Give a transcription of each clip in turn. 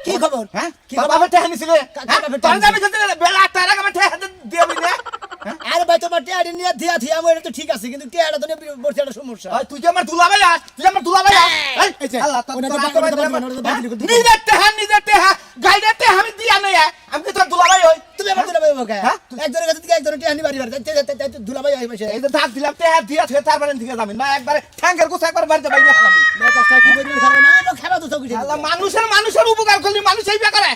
কি খবর? হ্যাঁ বাবা টেহা নিছিলে বেলা 8টার আগে আমার টেহা দিয়ে দিবি না। আরে ভাই তোমার টেয়ারি নিয়ে দিয়া থিয়া আমার তো ঠিক আছে কিন্তু টেয়ারটা তো নিয়ে বড় একটা সমস্যা। তুই যে আমার দুলাভাই আল্লাহ নিজের টেহা গাইডের টেহা আমি দিয়া নাই আমি কি তোর দুলাভাই হই? তুমি আমার দুলাভাই হবে হ্যাঁ একজনের কাছে থেকে একজনের টেয়ারি বাড়ি বাড়ি দুলাভাই হই বসে এই যে ধাক দিলাম টেহা দিয়া থে তারপরে দিকে যাবেন না একবারে ঠ্যাঙ্গের গোছ একবার বাড়িতে বাইরে খালাম না কষ্ট কি করি খাবে না তো খাবা তো সব কিছু। আল্লাহ মানুষের উপকার করলি মানুষ এই ব্যাপারে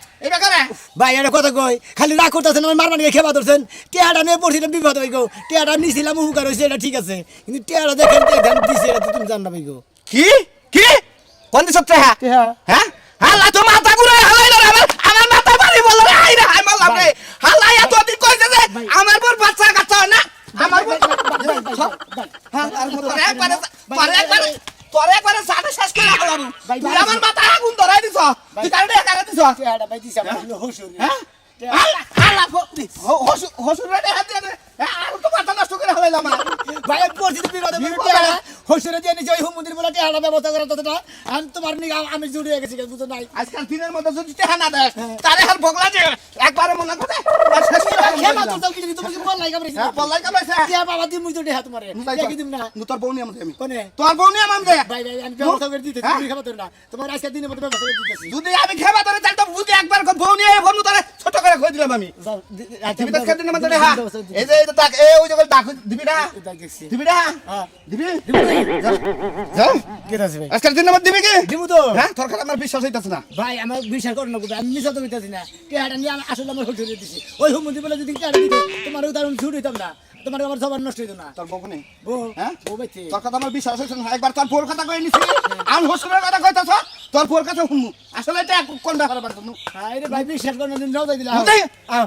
ভাই এটা কথা কই খালি রাগ করতেছেন আমার মারমানি খেবা ধরছেন টেয়াটা নিয়ে পড়ছিলাম বিপদ হয়ে গো টেয়াটা নিছিলাম উপকার হয়েছে এটা ঠিক আছে কিন্তু টেয়াটা দেখেন দিছে এটা তুমি জান না ভাই গো। কি কি কোন দিছ টেহা হ্যাঁ আল্লাহ তো মাথা ঘুরে হালাইলো আমার মাথা বাড়ি বলল রে আই রে আই মাল্লাম রে হালাই এত দিন কইছে যে আমার বর বাচ্চা কাচ্চা হয় না আমার বর হ্যাঁ আর একবারে একবারে সাথে শেষ করে হালাম তুই আমার মাথা আগুন ধরাই দিছ তুই কারে কারে দিছ টেয়াটা ভাই দিছে আমার হসুর হ্যাঁ আল্লাহ হসুর রে হাত দে আর তো মাথা নষ্ট করে হালাইলাম ভাই পড়ছি বিপদ টেয়াটা হসুরে দিয়ে নিছে ওই মন্দির বলে টেয়াটা ব্যবস্থা করা ততটা আমি তোমার নিয়ে আমি জুড়ে গেছি বুঝো নাই আজকাল দিনের মধ্যে যদি টেহা না দেয় তারে হাল বগলা যে একবারে মনে করে শেষ করে খেবা তো কিছু তুমি বল নাই কামড়ি বললাই কামাইছে টিয়া বাবা দি মুই তো টেহা তোমারে দেখি দিম না তোর বউ নিয়ে আমি কোনে তোর বউ নিয়ে আমি দে ভাই ভাই আমি ব্যবস্থা করে দিতে তুমি খাবা তো না তোমার আজকে দিনের মধ্যে ব্যবস্থা করে দিতেছি যদি আমি খেবা ধরে তাহলে তো বুঝি একবার বউ নিয়ে বনু তারে ছোট করে কই দিলাম আমি তুমি তো কেন না মানে হ্যাঁ এই যে ডাক এই ওই যে ডাক দিবি না দিবি না হ্যাঁ দিবি যাও কে আছে ভাই আজকাল দিনের মধ্যে দিবি কি দিমু তো হ্যাঁ তোর কথা আমার বিশ্বাস হইতাছে না ভাই আমার বিশ্বাস করো না আমি মিছা তো কইতাছি না টেহাটা নিয়ে আমি আসলে আমার হসুরে দিছি ওই মন্দির বলে যদি টেহাটা দিতে তোমার উদাহরণ ছুট হইতাম না তোমার আমার সবার নষ্ট হইতো না তোর বউ নেই বউ হ্যাঁ বউ বাইতে তোর কথা আমার বিশ্বাস হইছে না একবার তোর বউর কথা কই নিছি আমি হসুরের কথা কইতাছ তোর বউর কথা শুনমু আসলে এটা কোন ব্যাপারে বাড়তো আরে ভাই বিশ্বাস করো না দিন নাও দিলা আও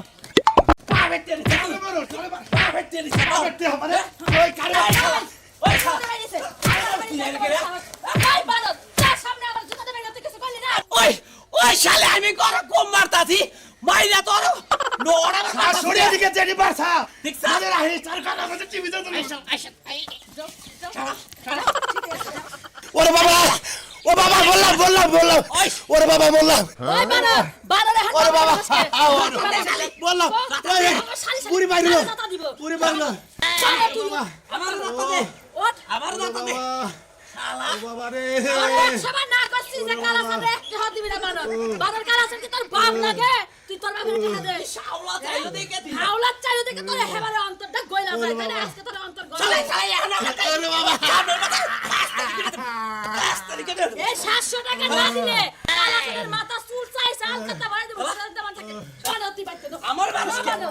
ওই শালে আমি কর কম মারতাছি মাইরা তোর নোড়া শুনে দিকে জেডি বাসা দেখছ আমাদের আহি সরকার আমাদের টিভি তে ওরে বাবা ও বাবা বললাম ওরে বাবা বললাম ওই বানরে হাত ওরে বাবা বললাম পুরি মাইরলো পুরি মাইরলো আমার রাস্তা দে ওঠ আমার রাস্তা দে শালা বাবা রে সবাই না করছিস যে কালা সাথে একটা হাত দিবি না বানর কালা সাথে কি তোর বাপ লাগে তুই তোর বাপের টাকা দে শাওলা চাইলো দেখে তুই হাওলা চাইলে দেখে তোর হেবারে অন্তরটা গইলা যায় তাই না আজকে তোর অন্তর গইলা শালা শালা এখানে ওরে বাবা রাস্তা দিকে দে এই 700 টাকা না দিলে কালা সাথের মাথা চুল চাইছে আলকাতা বাড়াই দেব দামান থেকে কানতি বাইতে দাও আমার মানুষ কেন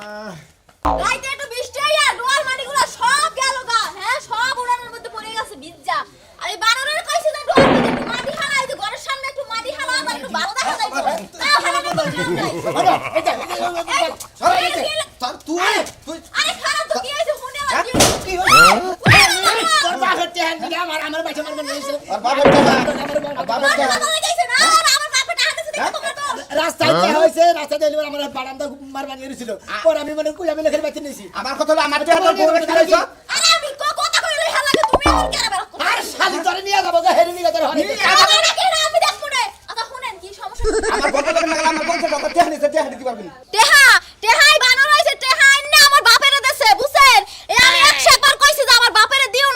রাইতে একটু বৃষ্টি হইয়া ডোয়ার মাটিগুলো সব গেল গা হ্যাঁ সব উড়ানের মধ্যে পড়ে গেছে ভিজা আর এই বানরের কইছে যে ডোয়ার মধ্যে একটু মাটি হালা এই যে ঘরের সামনে একটু মাটি হালা আর একটু ভালো দেখা যাইতো তাও হালানো তো নাই তুই আরে খারাপ তো কি হইছে শুনে আর কি তোর বাপের টেহা দিলে আমার বাচ্চা মারবে না আর বাবার কথা কইছে না আর আমার বাপটা হাতে দেখে তোমরা তো রাস্তায় কি হইছে রাস্তা দিলে আমার বারান্দা মারবা নিয়েছিল পরে আমি মানে কই আমি লেখে বাইতে নিছি আমার কথা হলো আমার তোর বউ খাইছ আরে আমি কথা কইলে হালা লাগে তুমি আমার কেন বের করো আর শালি ধরে নিয়ে যাবো গা হেরে নিয়ে যাবে হরে আমি দেখবো রে আচ্ছা শুনেন কি সমস্যা আমার কথা তো না আমার বলছে কথা টেহা দিতে পারবি টেহাই বানর হইছে টেহাই না আমার বাপেরে দেছে বুঝছেন এই আমি 100 বার কইছি যে আমার বাপেরে দিও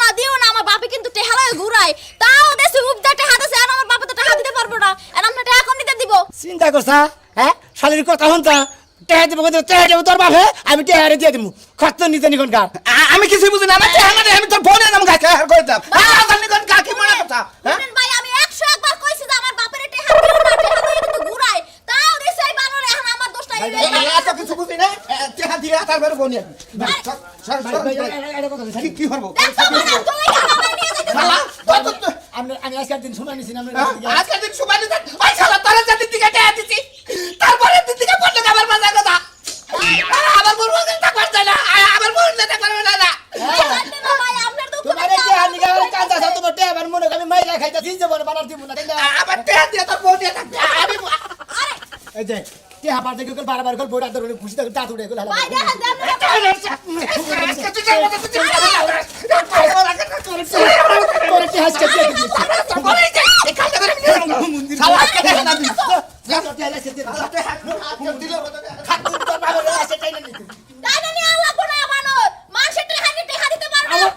না আমার বাপে কিন্তু টেহা লয় ঘুরায় তাও দেছে উপদা টেহা দেছে আর আমার বাপে তো টেহা দিতে পারবো না আর আমরা টেহা কোন দিতে দিব চিন্তা করছা হ্যাঁ শালির কথা হন্তা টেহা দিব তোর বাপে আমি টেহারে দিয়ে দিমু খরচ নিতে নিকন কার আমি কিছু বুঝি না আমার টেহা না আমি তোর ফোনে নাম গাকে আর কইতাম জানি কোন কাকি মনে কথা শুনেন ভাই আমি 101 বার কইছি যে আমার বাপেরে টেহা দিও না টেহা লয় কিন্তু ঘুরায় তাও দেছে এই বানরে এখন আমার দোষ নাই এত কিছু বুঝি না টেহা দিয়ে তারপরে বনি কি করব দেখো না তুই আমার নিয়ে যাইতে আমি আজকের দিন সময় নিছি না আজকে দিন সুবাই দিতে ওই শালা তোরা জাতি দিকে টেহা দিছি তারপরে দিন দিকে পড়তে আমার বাজার কথা আমার বলবো যে তা করতে না আমার বলতে তা করবে না ভাই আপনার দুঃখ তোমার টেহা নিগা কাঁদা সব তোমার টেহা বার মনে আমি মাইরা খাইতাছি যে বড় বানার দিব না তাই না আমার টেহা দিয়ে তোর বউ দিয়ে থাকবে আমি এই যে টেহা পার দেখে বারবার কল বড় ধরে খুশি থাকে দাঁত উড়ে গেল ভাই দেখেন তোর টেহা আজকে দিয়ে দিবি। শালা আজকে দেখা না দিস তোর টেহা আজকে দিয়ে দিবি। খাতুন তোর বাবার আছে তাই না নিতে। দাদা নিয়ে আল্লাহ কোনা বানর মানুষের টেহা দিতে পারবে না।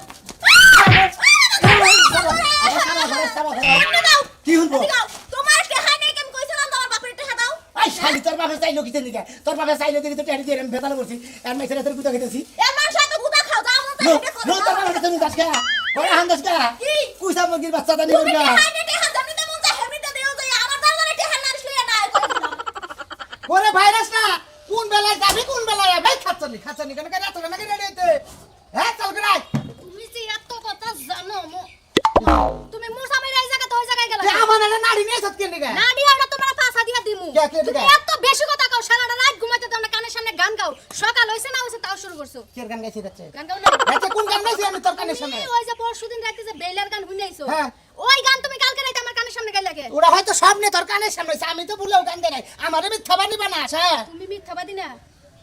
কি হইবো? তোমার টেহা নেই কেন কইছিলাম তোমার বাপের টেহা দাও। আই শালি তোর বাবা চাইলো কিতে নিকে? তোর বাবা চাইলো দেখি তো টেহা দিয়ে আমি বেতাল করছি। আর মাইছেরা তোর গুতা খেতেছি। এ মানুষ এত গুদা খাও যাও না নো তাই নো তোর বাবা তুমি গাছ খা। ওরে হান্দাস খা। কি? কুইসা মুরগির বাচ্চা দানি তুমি করগা। টেহা নেই টেহা জমিতে মন চাই হেমিতে দেও যাই আমার দরবারে টেহা না আসলে না কইছিলাম। ওরে ভাইরাস না কোন বেলায় যাবি কোন বেলায় ভাই খাচ্ছনি কেন কেন এত কেন রেডি হইতে হ্যাঁ চল করে আয় তুমি যে এত কথা জানো তুমি মুসা মেরে এই জায়গা তো ওই জায়গায় গেলা। এ আমার না নাড়ি নিয়ে সত কেন গা না দিয়া ওটা তোমার পাছা দিয়া দিমু। কে তুমি দিগা? এত বেশি কথা কও সারাটা রাত ঘুমাইতে দাও না কানের সামনে গান গাও। সকাল হইছে না হইছে তাও শুরু করছো। কে গান গাইছিস যাচ্ছে গান গাও না। আচ্ছা কোন গান গাইছিস আমি তোর কানের সামনে তুমি ওই যে পরশুদিন রাতে যে বেলার গান শুনাইছো হ্যাঁ। ওই গান তুমি কালকে রাতে আমার কানের সামনে গাইলা কে? ওরা হয়তো সামনে তোর কানের সামনে হইছে, আমি তো ভুলেও গান গাই নাই আমারে মিথ্যা বানি বানাস হ্যাঁ তুমি মিথ্যাবাদী না।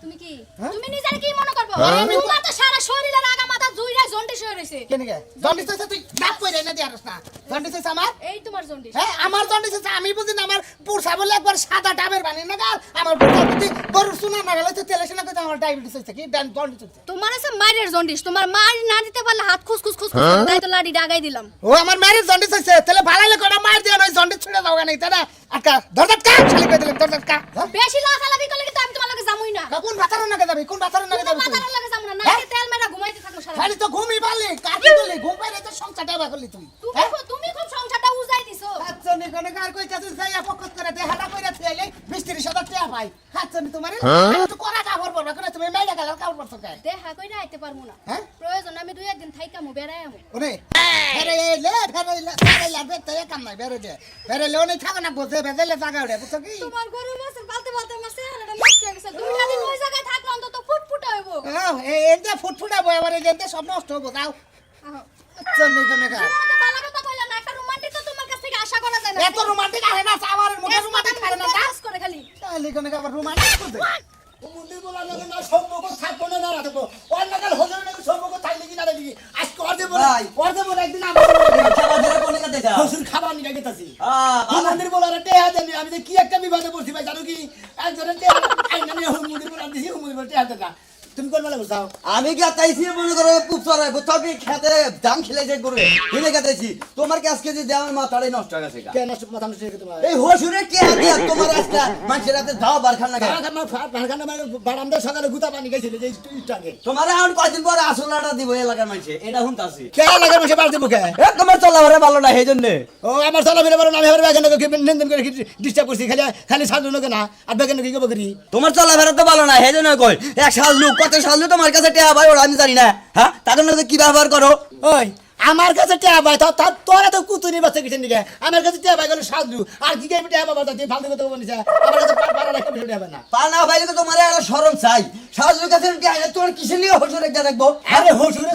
তুমি কি হ্যাঁ? তুমি নিজের কি মনে করবো? হ্যাঁ। তোমার তো সারা শরীরের আগা মাথা জুইরা জন্ডিস হয়ে রইছে। কেন গে জন্ডিস হইছে তুই ডাক কইরে না দিয়ারস না জন্ডিস হইছে আমার এই তোমার জন্ডিস। হ্যাঁ আমার জন্ডিস হইছে আমি বুঝি না আমার পুরসা বলে একবার সাদা ডাবের বানি না গাল আমার পুরসা বুঝি গরুর সুনা না গেলে তো তেলে সিনা কইতে আমার ডায়াবেটিস হইছে কি জন্ডিস হইছে তোমার আছে মায়ের জন্ডিস। তোমার মার না দিতে পারলে হাত খুস খুস তাই তো লাড়ি ডাগাই দিলাম। ও আমার ম্যারেজ জন্ডিস হইছে তাহলে ভালাইলে কোনা মার দিয়া নয় জন্ডিস ছুড়ে দাও নাই তাই না আকা দরজাত কা খালি কই দিলাম দরজাত কা বেশি লাফালাফি করলে কিন্তু আমি তোমার লগে যামুই না। কোন বাতার নাকে যাবি কোন বাতার নাকে যাবি তুই? মাথার লগে যামু না। হ্যাঁ? নাকে তেল মেরা ঘুমাইতে থাকবো সারা। খালি তো ঘুমি পারলি কাটি দিলি ঘুম পাইলে তো সংসার ডাবা করলি তুই হ্যাঁ তুমি খুব সংসারটা উজাই দিছো। হাতছনি কোনে কার কইতাছিস যাইয়া পকত করে দেহাটা কইরা থইলে 20-30 টাকা পাই হাতছনি তোমারে আমি তো করা কাপড় পরবা করে তুমি মেয়েটা গেল কাপড় পরছ কে দেখা কইরা আইতে পারমু না। হ্যাঁ? প্রয়োজন আমি 2-1 দিন থাইকামু বেড়াইমু। ওরে ফেরে বেতে কাম নাই বেরে ওনে থাকা না বসে বেজেলে জায়গা ওরে বুঝছো কি তোমার গরু মাছের পালতে পালতে আমার চেহারাটা নষ্ট হয়ে গেছে। 2 দিন ওই জায়গায় থাকলে অন্তত ফুটফুটা হইব। এতে ফুটফুটা বয় আবার এতে সব নষ্ট হবো যাও চন্নি কোনে কার তুমি তো ভালো কথা কইলা না। একটা রোমান্টিক তো তোমার কাছ থেকে আশা করা যায় না। এত রোমান্টিক আহে না আমার মুখে রোমান্টিক খায় না কাজ করে খালি। তাহলে কোনে কার রোমান্টিক করতে ও মন্দির বলা লাগে না সম্পর্ক থাকবো না না থাকবো। ওর নাগাল হজর নাকি সম্পর্ক থাকলে কি না দেখি। আজকে ওর দেবো না। ওর দেবো না একদিন আমার হসুর খাবার নিয়ে গেতাছি। ও মন্দির বলা টেহা দেনি আমি যে কি একটা বিবাদে পড়ছি ভাই জানো কি? একজনের টেহা আইনা নিয়ে মন্দির বলা দিছি মন্দির বলা টেহা দেনা। তুমি কোন বেলা বলছাও? আমি কি তাইছি মনে করো খুব চড়াই তবে খেতে দাম খেলে যে করে হিনে গেতেছি তোমার কি আজকে যে আমার মাথাটাই নষ্ট হয়ে গেছে গা। কেন নষ্ট মাথা নষ্ট হয়ে গেছে তোমার? এই হসুরে কে দিয়া তোমার আজকে মানুষের হাতে দাও বারখান না ভাড়খানা বারান্দা সকালে গুতা পানি গেছিল যে ইটাকে। তোমার এখন কয়দিন পরে আসলাটা দিব এলাকার মানুষে এটা শুনতাছি কে লাগে বসে বাড়তে মুখে? এ তোমার চলাফেরা ভালো না সেই জন্য ও আমার চলাফেরা বলো না আমি আমার ব্যাগে লেনদেন করে ডিস্টার্ব করছি খালি খালি সাজলো না আর ব্যাগে কি করবো করি? তোমার চলাফেরা তো ভালো না সেই জন্য কই এক সাজলু কত সাজলু তোমার কাছে টেয়া ভাই ওরা আমি জানি না হ্যাঁ তাদের মধ্যে কি ব্যবহার করো ওই আমার কাছে টেয়া ভাই তোরা তো কুতুনি বাচ্চা কিছু নিকে আমার কাছে টেয়া ভাই গেল সাজলু আর কি গাইবে টেয়া বাবা তুই ফালতু কথা বলিস আমার কাছে পাড়া রাখতে বিষয় হবে না। পা না ভাইলে তো তোমার একটা শরম চাই সাজলুর কাছে টেয়া তোমার কিসে নিয়ে হসুরে একটা দেখবো আরে হসুরে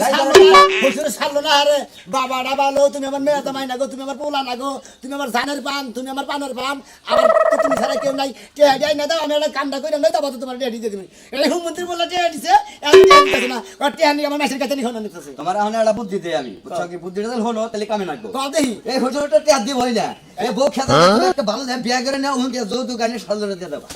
ছাড়লো না আরে বাবা ডাবালো তুমি আমার মেয়ে জামাই না গো তুমি আমার পোলা না গো তুমি আমার জানের পান তুমি আমার পানের পান আমার তো তুমি ছাড়া কেউ নাই টেয়া দেয় না দাও আমি একটা কামটা করে নাই তবে তো তোমার টেয়া দিয়ে দেবে এটা হুমন্ত্রী বললো টেয়া দিছে না ওর টেয়া নিয়ে আমার মেসের কাছে নিয়ে নিতেছে তোমার এখন একটা বুদ্ধি দেই আমি বুঝছো কি বুদ্ধিটা দিলে হলো তাহলে কামে লাগবো কও দেখি এই হসুরটা টেয়া দিব হই না এই বউ খেতে একটা ভালো বিয়া করে নাও হুঁকে যৌতুক আনি সাজলটা দিয়ে দেবা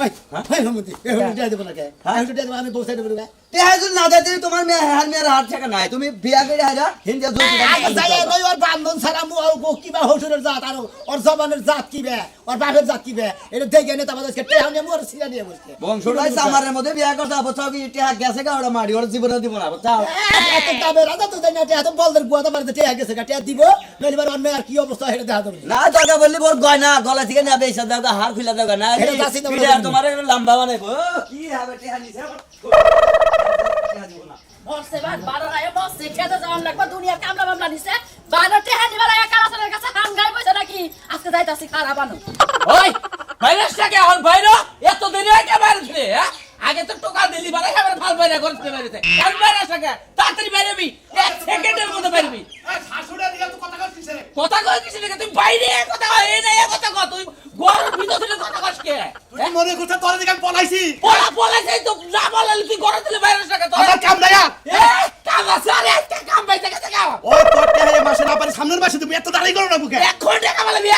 ওই হুমন্ত্রী এই হুমন্ত্রী টেয়া দেবো না কে হুমন্ত্রী টেয়া দেবো আমি পৌঁছাই দেবো না টেয়া যদি না দেয় তোমার মেয়ে হার মেয়ের হাত থাকা নাই তুমি বিয়া করে হাইরা হিন্দি যৌতুক আগে যাই নই ওর বান্ধন ছাড়া মু ও কিবা হসুরের জাত আর ওর জবানের জাত কিবে ওর বাপের জাত কিবে এটা দেখে নে তারপর আজকে টেয়া নিয়ে মোর সিরা নিয়ে বসছে বংশটাই সামারের মধ্যে বিয়া করতে বুঝছো কি টেয়া গেছে গা ওটা মারি ওর জীবনে দিব না বুঝছো এত দামে রাজা তো জানি না টেয়া তো বলদের গুয়াতে মারতে টেয়া গেছে টেয়া দিব নইবার অন্য আর কি অবস্থা হেরে দেখা দেবে না দরকার বললি ওর গয়না গলা থেকে নেবে এসে দাও হার খুলে দাও না এটা যাচ্ছি না, এটা তোমার লম্বা বানাইবো কি হবে টেয়া নিছে টেয়া দিব না বসে বাদ বারো রায় বসে খেতে যাওয়ার লাগবে দুনিয়ার কামলা মামলা নিছে বারোটে হানি বেলা কালাসনের কাছে হান গাই বসে নাকি আজকে যাইতাছি খারাপ আনো ওই ভাইরাসটাকে এখন বাইরে এত দেরি হয়ে কে বাইরে ছিলে হ্যাঁ আগে তো টোকা দিলি বারে এবারে ভাল বাইরে করতে বাইরেতে এখন ভাইরাসটাকে তাড়াতাড়ি বাইরেবি এক সেকেন্ডের মধ্যে বাইরেবি কথা কই কিছু না তুই বাইরে কথা কই এই না কথা কই তুই ঘরের ভিতর থেকে কথা কইস কে তুই মনে করছ তোর দিকে আমি পলাইছি পলা পলা সেই তো যা বলালি তুই ঘরে দিলে ভাইরাসটাকে তো আমার কাম নাই এ কাম আছে আরে কাম পাইতে গেছে গাও ওই তোর টেহা এই মাসে না পারি সামনের মাসে তুমি এত দাঁড়াই করো না বুকে এখন টাকা বলবি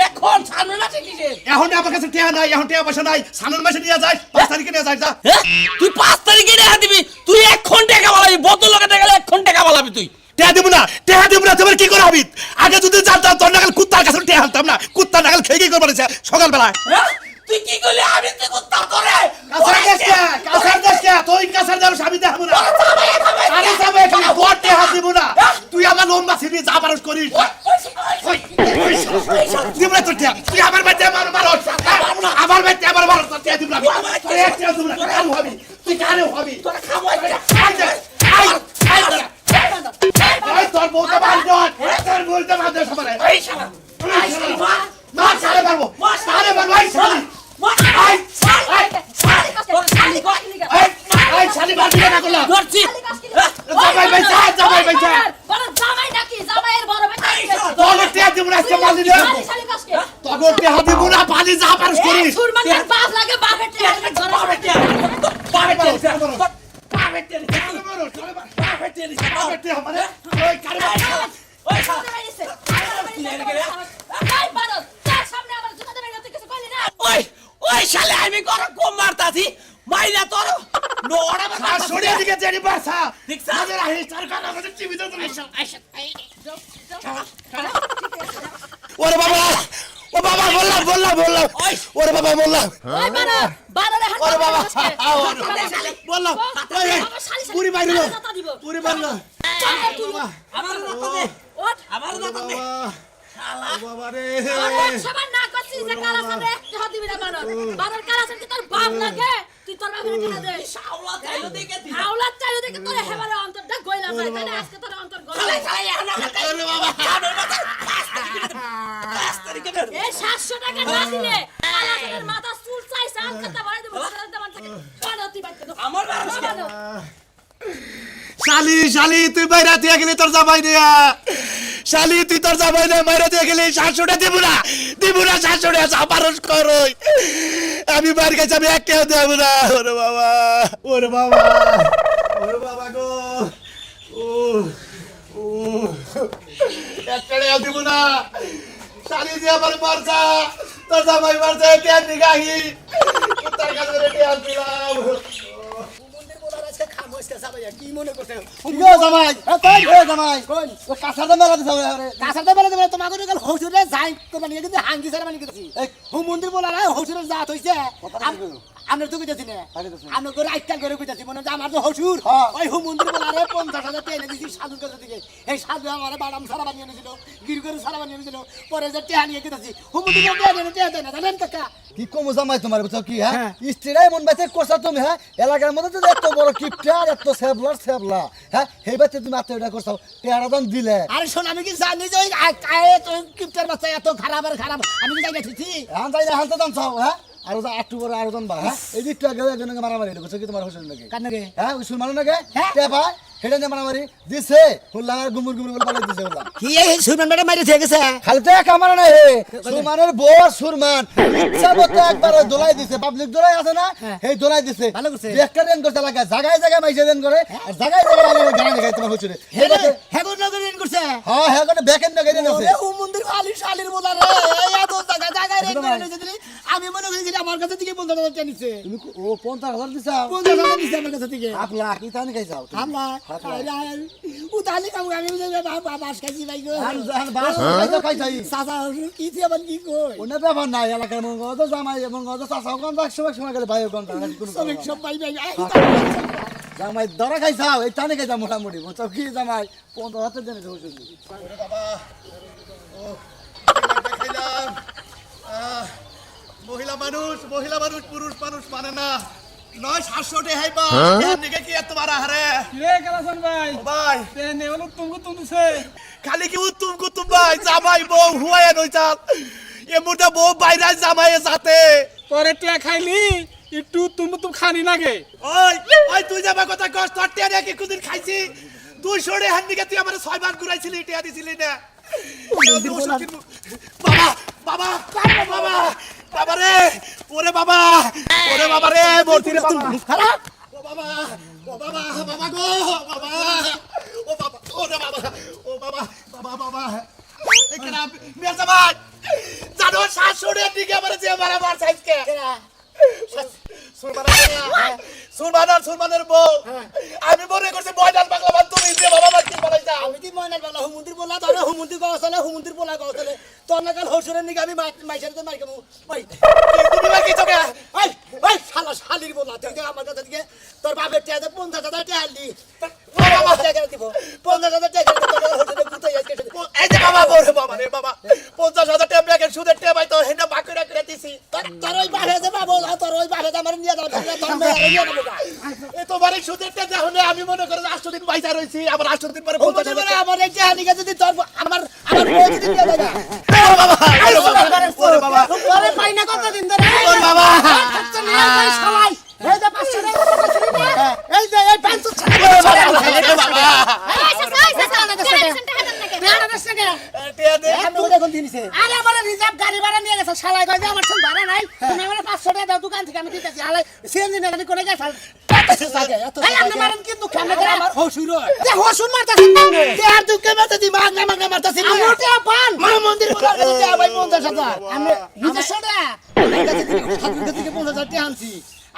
এখন সামনে মাসে কিসে এখন আমার কাছে টেহা নাই এখন টেহা পয়সা নাই সামনের মাসে নিয়ে যাই 5 তারিখে নিয়ে যাই যা তুই 5 তারিখে টাকা দিবি তুই এখন টাকা বলবি বদল লোকে টাকা এখন টাকা বলবি তুই টেহা দিব না তোমার কি করে হবি আগে যদি জানতাম তোর নাগাল কুত্তার কাছে টেহা আনতাম না কুত্তার নাগাল খেয়ে কি করবো সকাল বেলা তুই কি করলি আমি তুই কুত্তা করে কাছার দেশ আমি দেখাবো না আরে যাবে এখানে বড় টেহা দিব না তুই আমার লম্বা ছিবি যা পারস করিস দিব না তোর টেহা তুই আমার বাচ্চা আমার বাচ্চা আমার মারো তোর টেহা দিব না তুই এক টেহা দিব না কারো হবি তুই কারো হবি তোরা খাওয়াই আই তোর বউটা বান্ধন তোর বউটা বান্ধন সবারে এই শালা মা সারে মারবো আই শালি আই শালি বান্ধি না করলাম ধরছি জামাই বাইচা বড় জামাই নাকি জামাইয়ের বড় বেটা তোর টেহা দিব না আজকে বান্ধি না শালি কাজকে তোর টেহা দিব না পানি যা পারস করিস সুরমানের বাপ লাগে বাপের টেহারে ওই শালে আমি কর কম মারতাছি মাইরা তোর নোড়া সরিয়ে দিকে জেনি বাসা দেখছা? আমাদের আহি সরকার আমাদের টিভিতে তো ওরে বাবা ও বাবা বললাম ওরে বাবা বললাম ওই বানা বানারে হাত ওরে বাবা বললাম পুরি বাইরে পুরি বাইরে আমার রক্ত দে ওঠ আমার রক্ত দে বাবা রে ওঠ সবার না করছিস যে কালাসানে একটা হাত দিবি না বানর বানর কালাসান কি তোর বাপ লাগে তুই তোর বাপের টিনা দে শাওলা চাইলো দেখে দিল হাওলা চাইও দেখে তোর হেবারে অন্তরটা গইলা যায় তাই না আজকে তোর অন্তর গইলা ওরে বাবা এই 700 টাকা না দিলে কালাসানের মাথা চুল চাইছে আম কথা বলে দেব দামান থেকে বানতি বাইতে আমার বাবা শালি তুই বাইরে দিয়ে গেলি তোর জামাই দিয়া শালি তুই তোর জামাই না বাইরে দিয়ে গেলি 700 দিব না 700 যা পারস করই আমি বাড়ি গেছি আমি এক টাকা দেব না ওরে বাবা গো এক টাকা দিব না শালি দিয়ে আমার মারছা তোর জামাই মারছে টেন দিগাহি তোর কাছে রেডি আনছিলাম কি মনে করছে কাছাড়ে মেলা দিছে কাছাতে বেলা দেবে তোমাকে গেল হসুরে যাই তোমার নিয়ে কিন্তু হাঙ্গি সারা মানে গেছি ও মন্দির বলা না হসুরে জাত হইছে আমরা তো কইতাছি না আমরা করে আইটা করে কইতাছি মনে আমার তো হসুর ওই হু মন্দির বলা রে 50,000 টাকা এনে দিছি সাধুর কাছে থেকে এই সাধু আমারে বাদাম সারা বানিয়ে এনেছিল গির করে সারা বানিয়ে এনেছিল পরে যে টেহা নিয়ে গেছি হু মন্দির টেহা দেয় না জানেন কাকা কি কম জামাই তোমার বুঝছো কি হ্যাঁ স্ত্রীরাই মন বাইতে করছা তুমি হ্যাঁ এলাকার মধ্যে তো এত বড় কিপটার এত সেবলা হ্যাঁ সেই বাইতে তুমি আত্মীয়টা করছো টেহারাদন দিলে আরে শোন আমি কি জানি যে ওই কিপটার বাচ্চা এত খারাপ আমি কি জানি না ঠিকই হান যাই হান তো দাম চাও হ্যাঁ আর ওটা একটু বড় আর দাম বা হ্যাঁ এই দিকটা গেলে একজনকে মারামারি করছো কি তোমার হোসেন নাকি কার নাকি হ্যাঁ ওই সুলমানের নাকি কে ভাই হেডে নিয়ে মারামারি দিছে হুল্লা আর গুমুর বলে পালাই দিছে হুল্লা কি এই সুরমান ম্যাডাম মাইরে থেকে গেছে খালি তো এক আমার না হে সুলমানের বউ সুরমান ইচ্ছা মতো একবার দোলাই দিছে পাবলিক দোলাই আছে না এই দোলাই দিছে ভালো করছে। একটা রেন করতে লাগা জায়গায় মাইছে রেন করে আর জায়গায় আলো গানা দেখাই তোমার হুচুরে হেগো নগর রেন করছে হ্যাঁ হ্যাঁ করে ব্যাকেন না গেলেন আছে ওরে ও মন্দির খালি শালির বলা রে এত জায়গা রেন করে নিয়েছে তুমি আমি মনে করি যে আমার কাছে থেকে 50,000 টাকা নিছে তুমি ও 50,000 দিছা 50,000 দিছে আমার কাছে থেকে আপলা কি তানি খাই যাও আমরা উতালি কাম আমি বাস খাইছি ভাই গো আর বাস খাই তো খাই যাই সাসা কি দিয়ে আবার কি কই ওনে ব্যাপার নাই এলাকার মঙ্গ তো জামাই মঙ্গ তো চাচাও কোন সময় গেলে ভাইও কোন সব সব ভাই ভাই জামাই দরা খাই যাও এই তানি খাই যাও মোটামুটি বুঝছো কি জামাই 50,000 দেনে যাও শুনি মহিলা মানুষ পুরুষ মানুষ মানে না 900 টাকা হাইবা এর নিকে কি এত মারা হারে রে কালাসান ভাই ভাই তে নেওলো তুমছে খালি কি উত্তম কুতুম ভাই জামাই বউ হুয়ায় নইতাল এ মোটা বউ বাইরে জামাই যাতে পরে টিয়া খাইলি একটু তুম খানি নাগে ওই তুই যাবা কথা কস তোর টিয়া কি কুদিন খাইছি 200 টাকা হান নিকে তুই আমারে 6 বার ঘুরাইছিলি টিয়া দিছিলি না বাবা বাবা রে ওরে বাবা রে মূর্তি রে বাবা ও বাবা গো বাবা ও বাবা হুজুরের দিকে আমার যে মারা মার সাইজকে সুলমানের বউ আমি মনে করছি ময়দান বাংলা বাদ তুমি যে বাবা বাচ্চা বলাইছা আমি কি ময়নাল বাংলা হুমুন্দির বলা তোর হুমুন্দির গছলে হুমুন্দির বলা গছলে তোর নাকাল হসুরের নিকে আমি মাইসারিতে মার কেমু ভাই তুমি কি চোখে ভাই ভাই শালা শালির বলা তুই আমার কাছে দিকে তোর বাপের টিয়াতে 50,000 টাকা আনলি বাবা টাকা দিব 50,000 টাকা তোর হসুরের গুতাই আজকে এই যে বাবা বলে বাবা রে বাবা 50,000 টাকা ব্যাগের সুদের টাকা পাই তো হেটা বাকি রাখে দিছি তোর ওই বাপে যে বাবু তোর ওই বাপে আমার নিয়ে দাও তোর মেয়ে নিয়ে দেবো এ তোমার এই সুদের টাকা হলে আমি মনে করি 8 দিন পয়সা রইছি আবার 8 দিন পরে 50,000 টাকা আমার এই টাকা নিকে যদি তোর আমার বউ যদি দিয়ে দেয় বাবা ওরে বাবা তোরে পাই না কতদিন ধরে ওরে বাবা খরচা নিয়ে যাই সবাই এই যে 500 টাকা এই যে এই 500 বাবা টাকা দে আমি দেখুন দিনছে আরে আমার রিজার্ভ গাড়ি ভাড়া নিয়ে গেছে শালাই কই যে আমার সঙ্গে ভাড়া নাই তুমি আমার 500 টাকা দাও দোকান থেকে আমি দিতেছি হালাই সিএনজি না গাড়ি করে গেছে এই আপনি মারেন কি দুঃখ আমি করে আমার হসুর যে হসুন মারতাছেন তে আর তুই কেমন দি মাগনা মাগনা মারতাছিস আমি ওটা পান মা মন্দির বলা তে ভাই 50,000 আমি নিজস্ব টাকা আমার কাছে থেকে 50,000 টাকা আনছি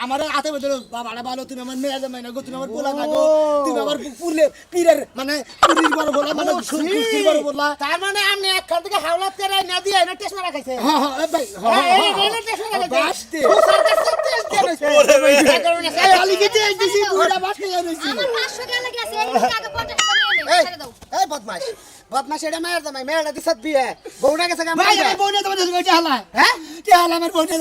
আমার হাতে বদল বাবাটা ভালো তুমি আমার মেয়ে জামাই না গো তুমি আমার পোলা না গো তুমি আমার পুরলে পীরের মানে পুরীর বড় বলা মানে সুস্থির বড় বলা তার মানে আপনি একখান থেকে হাওলাত করে না দিয়ে না টেস্ট মারা খাইছে হ্যাঁ হ্যাঁ ভাই এই রেলের টেস্ট মারা খাইছে বাসতে স্যার কাছে টেস্ট দিয়ে রইছে ওরে ভাই এই আলিকে যে দিছি পুরা বাস খেয়ে রইছি আমার 500 টাকা লাগে আছে এই টাকা 50 টাকা নিয়ে ছেড়ে দাও এই বদমাশ বদমাশ এটা মায়ের জামাই মেয়েটা দিছত বিয়ে বউটা গেছে ভাই এই বউনে তোমার ওইটা হালা হ্যাঁ কে হালা আমার বউনে